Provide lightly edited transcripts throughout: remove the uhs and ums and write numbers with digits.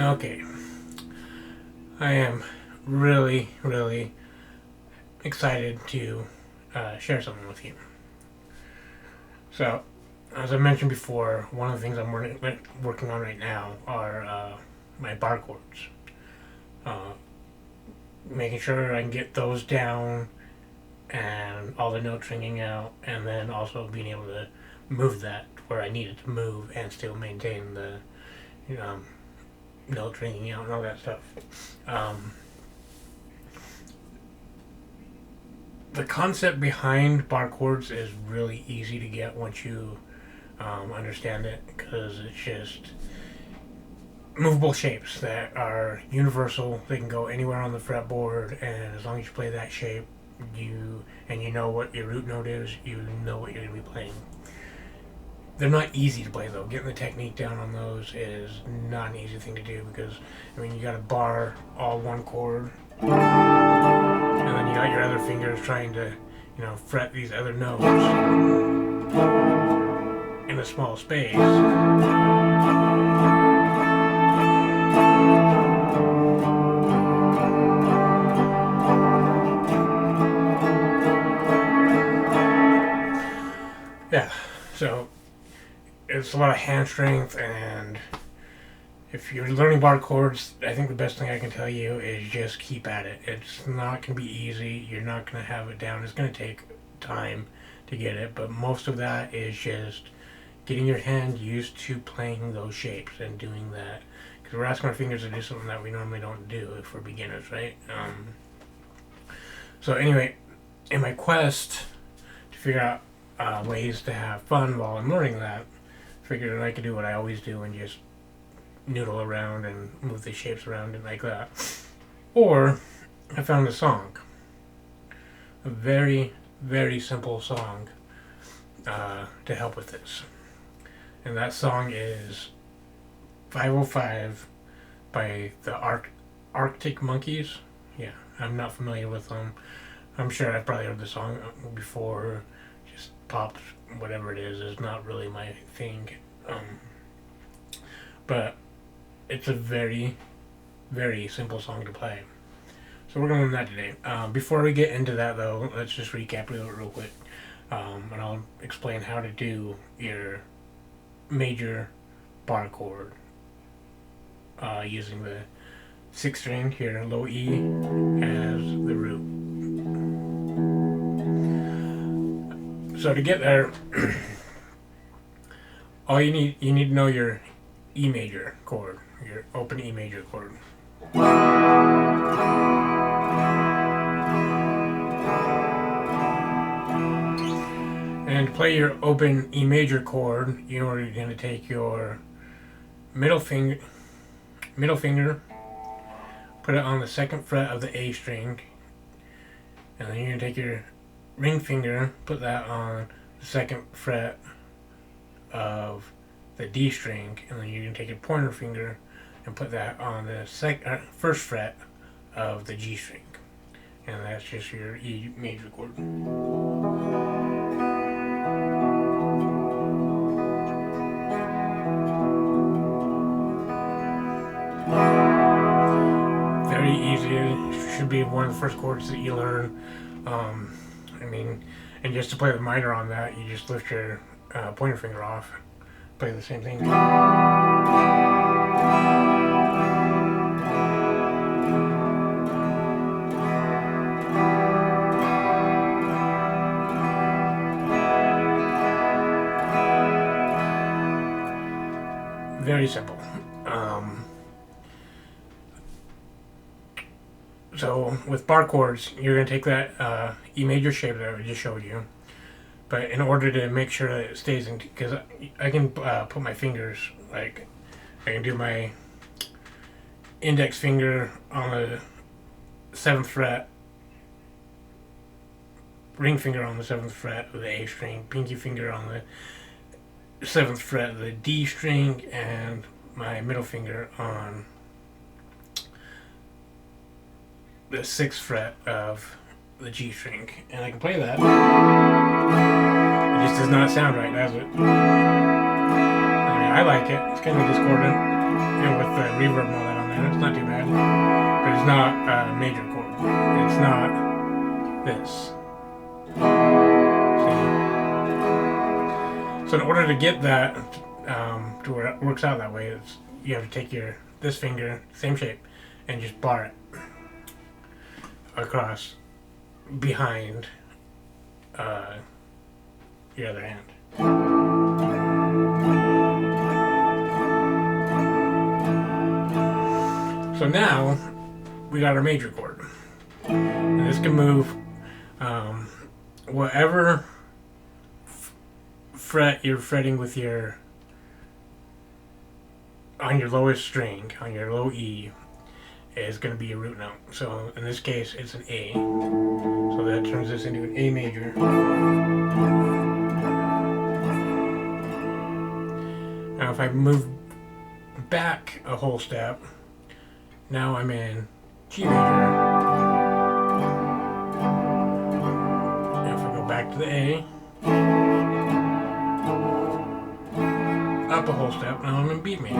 Okay, I am really, really excited to share something with you. So, as I mentioned before, one of the things I'm working on right now are my bar chords. Making sure I can get those down and all the notes ringing out, and then also being able to move that where I need it to move and still maintain the notes ringing out and all that stuff. The concept behind bar chords is really easy to get once you understand it, because it's just movable shapes that are universal. They can go anywhere on the fretboard, and as long as you play that shape, you know what your root note is, you know what you're going to be playing. They're not easy to play though. Getting the technique down on those is not an easy thing to do, because you got to bar all one chord, and then you got your other fingers trying to fret these other notes in a small space. Yeah, so it's a lot of hand strength, and if you're learning bar chords, I think the best thing I can tell you is just keep at it. It's not going to be easy. You're not going to have it down. It's going to take time to get it, but most of that is just getting your hand used to playing those shapes and doing that. Because we're asking our fingers to do something that we normally don't do if we're beginners, right? So anyway, in my quest to figure out ways to have fun while I'm learning that, figured I could do what I always do and just noodle around and move the shapes around and like that. Or I found a song, a very, very simple song to help with this. And that song is 505 by the Arctic Monkeys. Yeah, I'm not familiar with them. I'm sure I've probably heard the song before. Just pop, whatever it is not really my thing. But it's a very, very simple song to play. So we're going to learn that today. Before we get into that though, let's just recap it real quick. And I'll explain how to do your major bar chord using the 6th string here, low E, as the root. So to get there, all you need to know your E major chord, your open E major chord. And to play your open E major chord, you're going to take your middle finger, put it on the 2nd fret of the A string, and then you're going to take your ring finger, put that on the 2nd fret of the D string, and then you're going to take your pointer finger and put that on the 1st fret of the G string. And that's just your E major chord. Very easy. It should be one of the first chords that you learn. And just to play the minor on that, you just lift your pointer finger off, play the same thing. Very simple. So with bar chords, you're going to take that E major shape that I just showed you, but in order to make sure that it stays in, because I can put my fingers, like I can do my index finger on the 7th fret, ring finger on the 7th fret of the A string, pinky finger on the 7th fret of the D string, and my middle finger on the 6th fret of the G string, and I can play that. It just does not sound right, does it? I like it. It's kind of discordant, and with the reverb and all that on bad. It's not too bad. But it's not a major chord. It's not this. See? So in order to get that to where it works out that way, you have to take this finger, same shape, and just bar it across behind your other hand. So now we got our major chord. And this can move whatever fret you're fretting with on your lowest string, on your low E, is going to be your root note. So in this case, it's an A. So that turns this into an A major. Now if I move back a whole step, now I'm in G major. And if I go back to the A, up a whole step, now I'm in B major.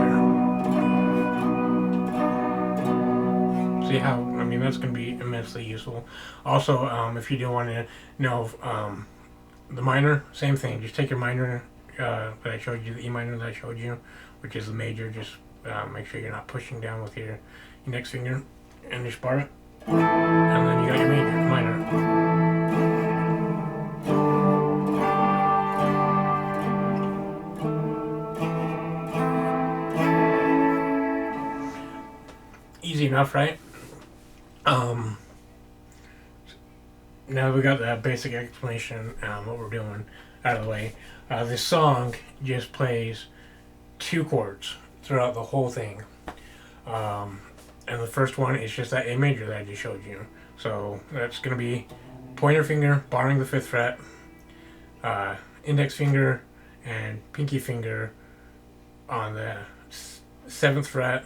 See how, I mean, that's going to be immensely useful. Also, if you do want to know the minor, same thing. Just take your minor that I showed you, the E minor that I showed you, which is the major. Just make sure you're not pushing down with your next finger, and just bar it. And then you got your minor. Easy enough, right? Now we got that basic explanation, what we're doing out of the way. This song just plays 2 chords throughout the whole thing. And the first one is just that A major that I just showed you. So that's going to be pointer finger barring the 5th fret, index finger and pinky finger on the 7th fret,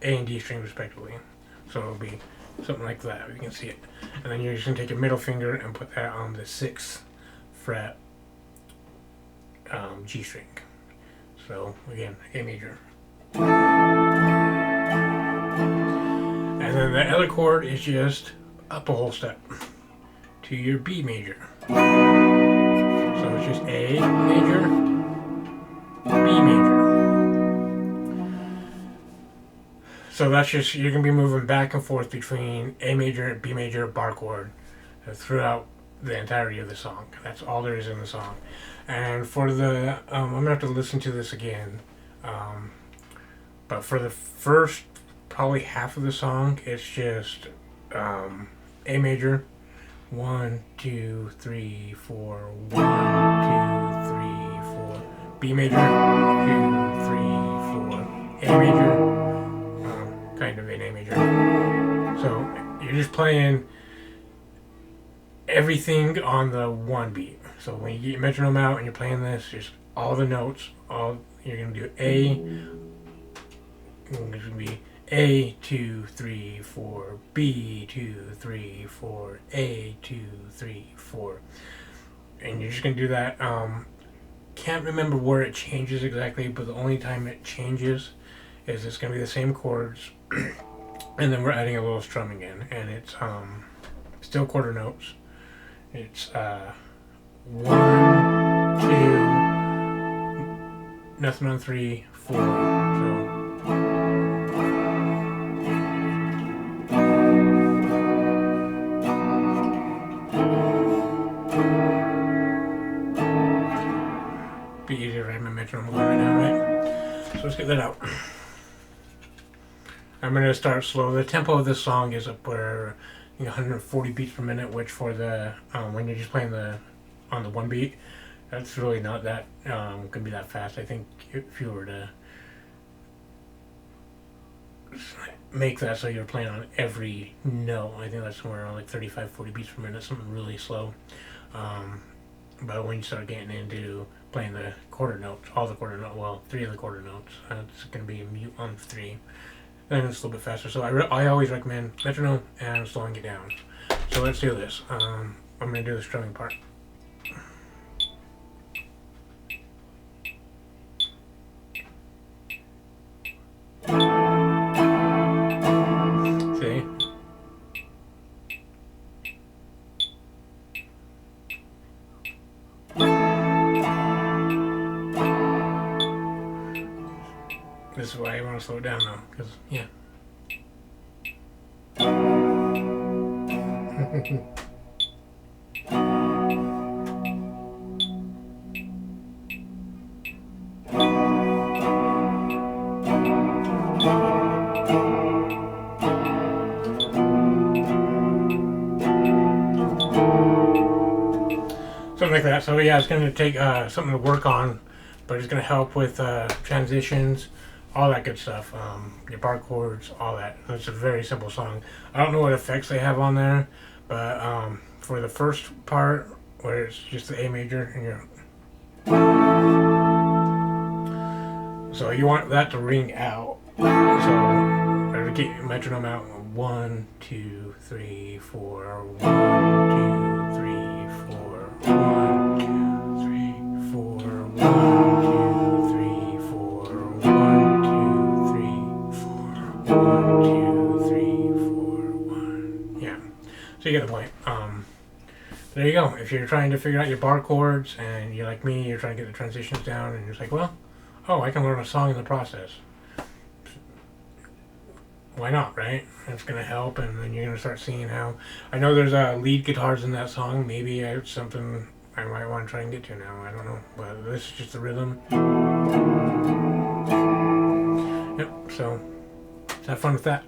A and D string respectively. So it'll be something like that. You can see it. And then you're just going to take your middle finger and put that on the 6th fret G string. So again, A major. And then the other chord is just up a whole step to your B major. So it's just A major, B major. So that's just, you're going to be moving back and forth between A major and B major bar chord throughout the entirety of the song. That's all there is in the song. And for the, I'm going to have to listen to this again. But for the first probably half of the song, it's just A major, 1, 2, 3, 4, 1, 2, 3, 4, B major, 2, 3, 4, A major. Kind of an A major. So you're just playing everything on the one beat. So when you get your metronome out and you're playing this, just all the notes, you're going to do A, it's going to be A, 2, 3, 4, B, 2, 3, 4, A, 2, 3, 4. And you're just going to do that. Can't remember where it changes exactly, but the only time it changes is it's going to be the same chords, and then we're adding a little strumming in, and it's still quarter notes. It's 1, 2, nothing on 3, 4. So be easier to have my metronome going right now, right? So let's get that out. I'm going to start slow. The tempo of this song is up where 140 beats per minute, which for the when you're just playing on the one beat, that's really not that gonna be that fast. I think if you were to make that so you're playing on every note, I think that's somewhere around like 35-40 beats per minute, something really slow. But when you start getting into playing the quarter notes, all the quarter notes, well, 3 of the quarter notes, it's going to be a mute on 3. Then it's a little bit faster. So I always recommend metronome and slowing it down. So let's do this. I'm going to do the strumming part. This is why I want to slow it down though, because yeah. Something like that. So yeah, it's going to take something to work on, but it's going to help with transitions, all that good stuff. Your bar chords, all that. It's a very simple song. I don't know what effects they have on there, but for the first part, where it's just the A major and your, so you want that to ring out. So better keep metronome out. 1, 2, 3, 4. 1, 2, 3, 4. 1, 2, 3, 4. 1, 2, 3, 4. 1, 2, 3, 4. 1, 2, 3, 4. 1. Yeah. So you get the point. There you go. If you're trying to figure out your bar chords and you're like me, you're trying to get the transitions down, and you're just like, well, oh, I can learn a song in the process. Why not, right? It's going to help, and then you're going to start seeing how... I know there's lead guitars in that song. Maybe it's something I might want to try and get to now. I don't know. But this is just the rhythm. Yep, so have fun with that.